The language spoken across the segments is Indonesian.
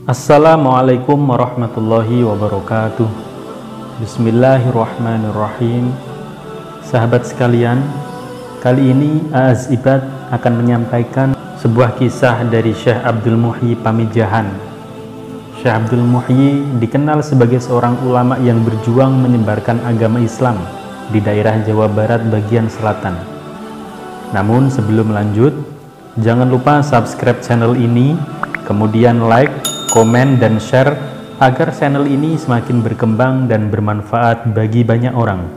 Assalamualaikum warahmatullahi wabarakatuh. Bismillahirrahmanirrahim. Sahabat sekalian, kali ini Aaz Ibad akan menyampaikan sebuah kisah dari Syekh Abdul Muhyi Pamijahan. Syekh Abdul Muhyi dikenal sebagai seorang ulama yang berjuang menyebarkan agama Islam di daerah Jawa Barat bagian selatan. Namun sebelum lanjut, jangan lupa subscribe channel ini, kemudian like, komen, dan share agar channel ini semakin berkembang dan bermanfaat bagi banyak orang.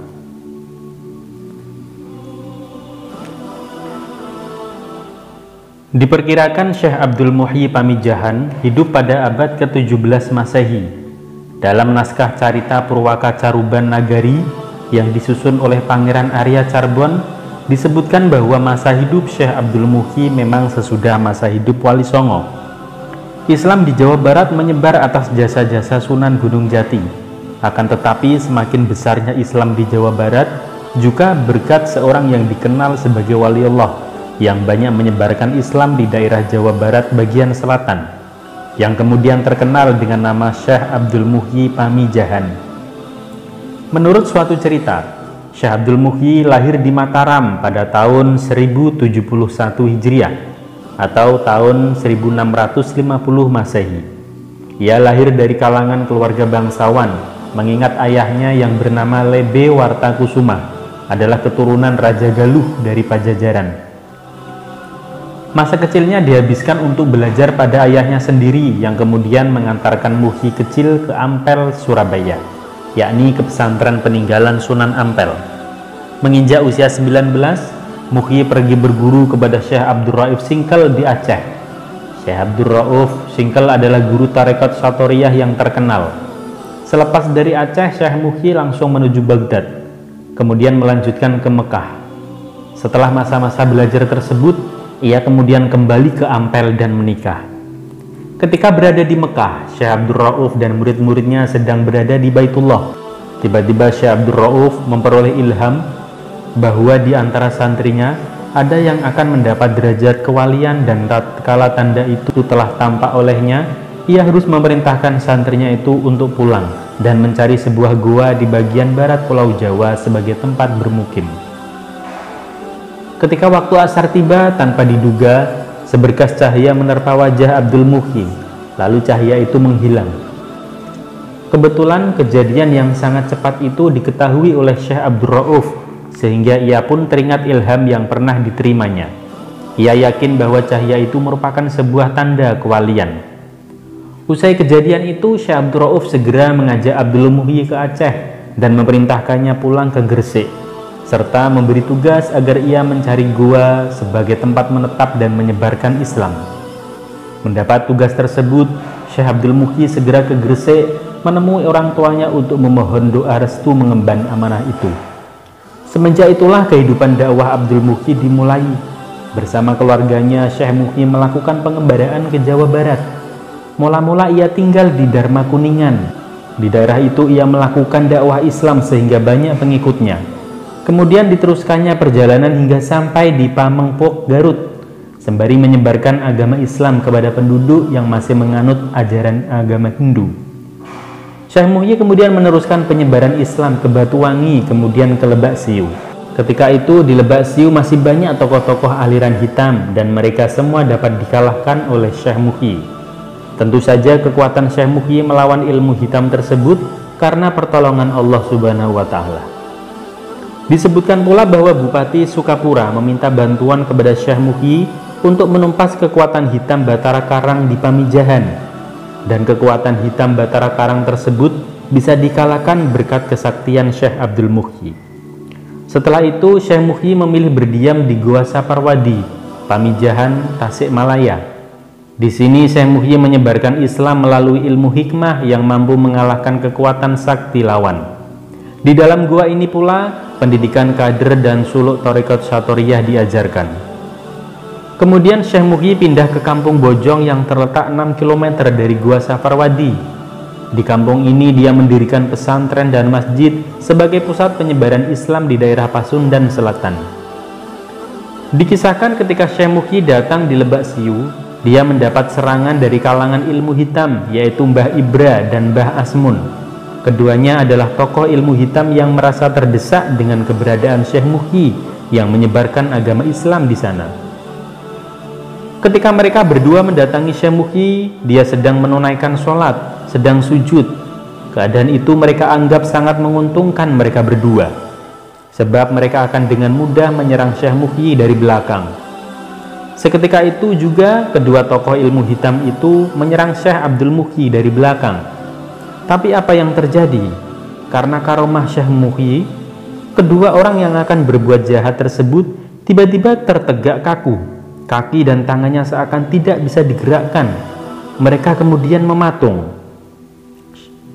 Diperkirakan Syekh Abdul Muhyi Pamijahan hidup pada abad ke-17 Masehi. Dalam naskah Carita Purwaka Caruban Nagari yang disusun oleh Pangeran Arya Carbon, disebutkan bahwa masa hidup Syekh Abdul Muhyi memang sesudah masa hidup Wali Songo. Islam di Jawa Barat menyebar atas jasa-jasa Sunan Gunung Jati. Akan tetapi semakin besarnya Islam di Jawa Barat juga berkat seorang yang dikenal sebagai Wali Allah yang banyak menyebarkan Islam di daerah Jawa Barat bagian selatan, yang kemudian terkenal dengan nama Syekh Abdul Muhyi Pamijahan. Menurut suatu cerita, Syekh Abdul Muhyi lahir di Mataram pada tahun 1071 Hijriah atau tahun 1650 Masehi. Ia lahir dari kalangan keluarga bangsawan, mengingat ayahnya yang bernama Lebe Wartakusuma adalah keturunan Raja Galuh dari Pajajaran. Masa kecilnya dihabiskan untuk belajar pada ayahnya sendiri yang kemudian mengantarkan Muhyi kecil ke Ampel, Surabaya, yakni ke pesantren peninggalan Sunan Ampel. Menginjak usia 19, Muhyi pergi berguru kepada Syekh Abdul Rauf Singkel di Aceh. Syekh Abdul Rauf Singkel adalah guru tarekat Satoriyah yang terkenal. Selepas dari Aceh, Syekh Muhyi langsung menuju Baghdad, kemudian melanjutkan ke Mekah. Setelah masa-masa belajar tersebut, ia kemudian kembali ke Ampel dan menikah. Ketika berada di Mekah, Syekh Abdul Rauf dan murid-muridnya sedang berada di Baitullah. Tiba-tiba Syekh Abdul Rauf memperoleh ilham bahwa di antara santrinya ada yang akan mendapat derajat kewalian, dan tatkala tanda itu telah tampak olehnya, ia harus memerintahkan santrinya itu untuk pulang dan mencari sebuah gua di bagian barat Pulau Jawa sebagai tempat bermukim. Ketika waktu asar tiba, tanpa diduga, seberkas cahaya menerpa wajah Abdul Muhyi, lalu cahaya itu menghilang. Kebetulan kejadian yang sangat cepat itu diketahui oleh Syekh Abdul Rauf, sehingga ia pun teringat ilham yang pernah diterimanya. Ia yakin bahwa cahaya itu merupakan sebuah tanda kewalian. Usai kejadian itu, Syekh Abdul Rauf segera mengajak Abdul Muhyi ke Aceh dan memerintahkannya pulang ke Gresik, serta memberi tugas agar ia mencari gua sebagai tempat menetap dan menyebarkan Islam. Mendapat tugas tersebut, Syekh Abdul Muhyi segera ke Gresik menemui orang tuanya untuk memohon doa restu mengemban amanah itu. Semenjak itulah kehidupan dakwah Abdul Muhyi dimulai. Bersama keluarganya, Syekh Muhyi melakukan pengembaraan ke Jawa Barat. Mula-mula ia tinggal di Dharma Kuningan. Di daerah itu ia melakukan dakwah Islam sehingga banyak pengikutnya. Kemudian diteruskannya perjalanan hingga sampai di Pamengpok, Garut, sembari menyebarkan agama Islam kepada penduduk yang masih menganut ajaran agama Hindu. Syekh Muhyi kemudian meneruskan penyebaran Islam ke Batuwangi, kemudian ke Lebak Siu. Ketika itu di Lebak Siu masih banyak tokoh-tokoh aliran hitam dan mereka semua dapat dikalahkan oleh Syekh Muhyi. Tentu saja kekuatan Syekh Muhyi melawan ilmu hitam tersebut karena pertolongan Allah Subhanahu wa Ta'ala. Disebutkan pula bahwa Bupati Sukapura meminta bantuan kepada Syekh Muhyi untuk menumpas kekuatan hitam Batara Karang di Pamijahan. Dan kekuatan hitam Batara Karang tersebut bisa dikalahkan berkat kesaktian Syekh Abdul Muhyi. Setelah itu, Syekh Muhyi memilih berdiam di Gua Saparwadi, Pamijahan, Tasikmalaya. Di sini Syekh Muhyi menyebarkan Islam melalui ilmu hikmah yang mampu mengalahkan kekuatan sakti lawan. Di dalam gua ini pula pendidikan kader dan suluk tarekat Satoriyah diajarkan. Kemudian Syekh Muhyi pindah ke Kampung Bojong yang terletak 6 km dari Gua Saparwadi. Di kampung ini dia mendirikan pesantren dan masjid sebagai pusat penyebaran Islam di daerah Pasundan Selatan. Dikisahkan ketika Syekh Muhyi datang di Lebak Siu, Dia mendapat serangan dari kalangan ilmu hitam, yaitu Mbah Ibra dan Mbah Asmun. Keduanya adalah tokoh ilmu hitam yang merasa terdesak dengan keberadaan Syekh Muhyi yang menyebarkan agama Islam di sana. Ketika mereka berdua mendatangi Syekh Muhyi, dia sedang menunaikan sholat, sedang sujud. Keadaan itu mereka anggap sangat menguntungkan mereka berdua, sebab mereka akan dengan mudah menyerang Syekh Muhyi dari belakang. Seketika itu juga kedua tokoh ilmu hitam itu menyerang Syekh Abdul Muhyi dari belakang. Tapi apa yang terjadi? Karena karomah Syekh Muhyi, kedua orang yang akan berbuat jahat tersebut tiba-tiba tertegak kaku. Kaki dan tangannya seakan tidak bisa digerakkan. Mereka kemudian mematung.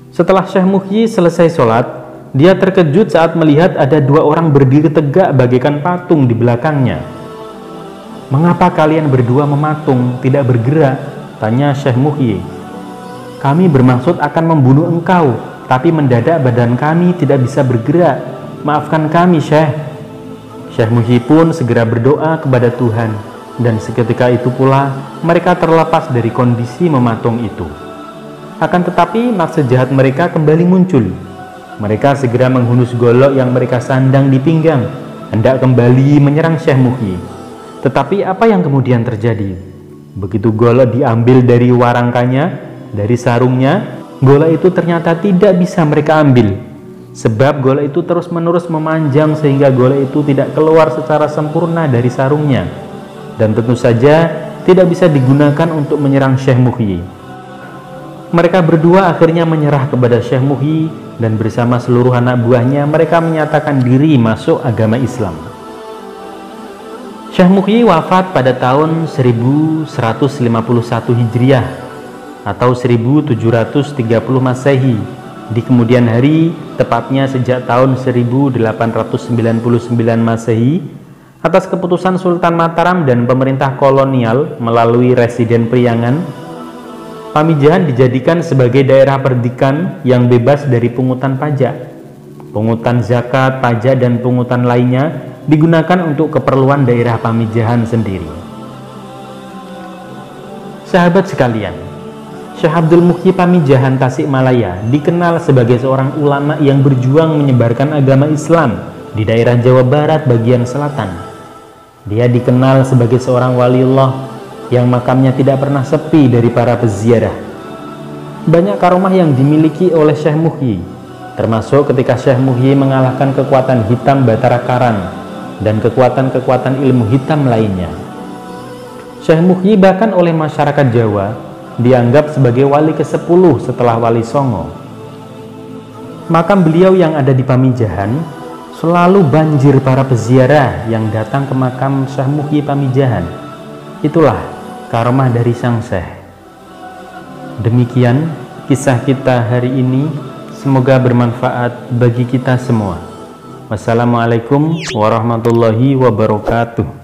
Setelah Syekh Muhyi selesai sholat, dia terkejut saat melihat ada dua orang berdiri tegak bagaikan patung di belakangnya. "Mengapa kalian berdua mematung, tidak bergerak?" tanya Syekh Muhyi. "Kami bermaksud akan membunuh engkau, tapi mendadak badan kami tidak bisa bergerak. Maafkan kami, Syekh." Syekh Muhyi pun segera berdoa kepada Tuhan, dan seketika itu pula mereka terlepas dari kondisi mematung itu. Akan tetapi maksud jahat mereka kembali muncul. Mereka segera menghunus golok yang mereka sandang di pinggang, hendak kembali menyerang Syekh Muhyi. Tetapi apa yang kemudian terjadi? Begitu golok diambil dari warangkanya, dari sarungnya, golok itu ternyata tidak bisa mereka ambil. Sebab golok itu terus-menerus memanjang sehingga golok itu tidak keluar secara sempurna dari sarungnya. Dan tentu saja tidak bisa digunakan untuk menyerang Syekh Muhyi. Mereka berdua akhirnya menyerah kepada Syekh Muhyi dan bersama seluruh anak buahnya mereka menyatakan diri masuk agama Islam. Syekh Muhyi wafat pada tahun 1151 Hijriah atau 1730 Masehi di kemudian hari, tepatnya sejak tahun 1899 Masehi, atas keputusan Sultan Mataram dan pemerintah kolonial melalui Residen Priangan, Pamijahan dijadikan sebagai daerah perdikan yang bebas dari pungutan pajak. Pungutan zakat, pajak, dan pungutan lainnya digunakan untuk keperluan daerah Pamijahan sendiri. Sahabat sekalian, Syekh Abdul Muhyi Pamijahan Tasikmalaya dikenal sebagai seorang ulama yang berjuang menyebarkan agama Islam di daerah Jawa Barat bagian selatan. Dia dikenal sebagai seorang waliullah yang makamnya tidak pernah sepi dari para peziarah. Banyak karomah yang dimiliki oleh Syekh Muhyi, termasuk ketika Syekh Muhyi mengalahkan kekuatan hitam Batara Karang dan kekuatan-kekuatan ilmu hitam lainnya. Syekh Muhyi bahkan oleh masyarakat Jawa dianggap sebagai wali ke-10 setelah Wali Songo. Makam beliau yang ada di Pamijahan selalu banjir para peziarah yang datang ke makam Syekh Muhyi Pamijahan. Itulah karomah dari sang Syekh. Demikian kisah kita hari ini, semoga bermanfaat bagi kita semua. Wassalamualaikum warahmatullahi wabarakatuh.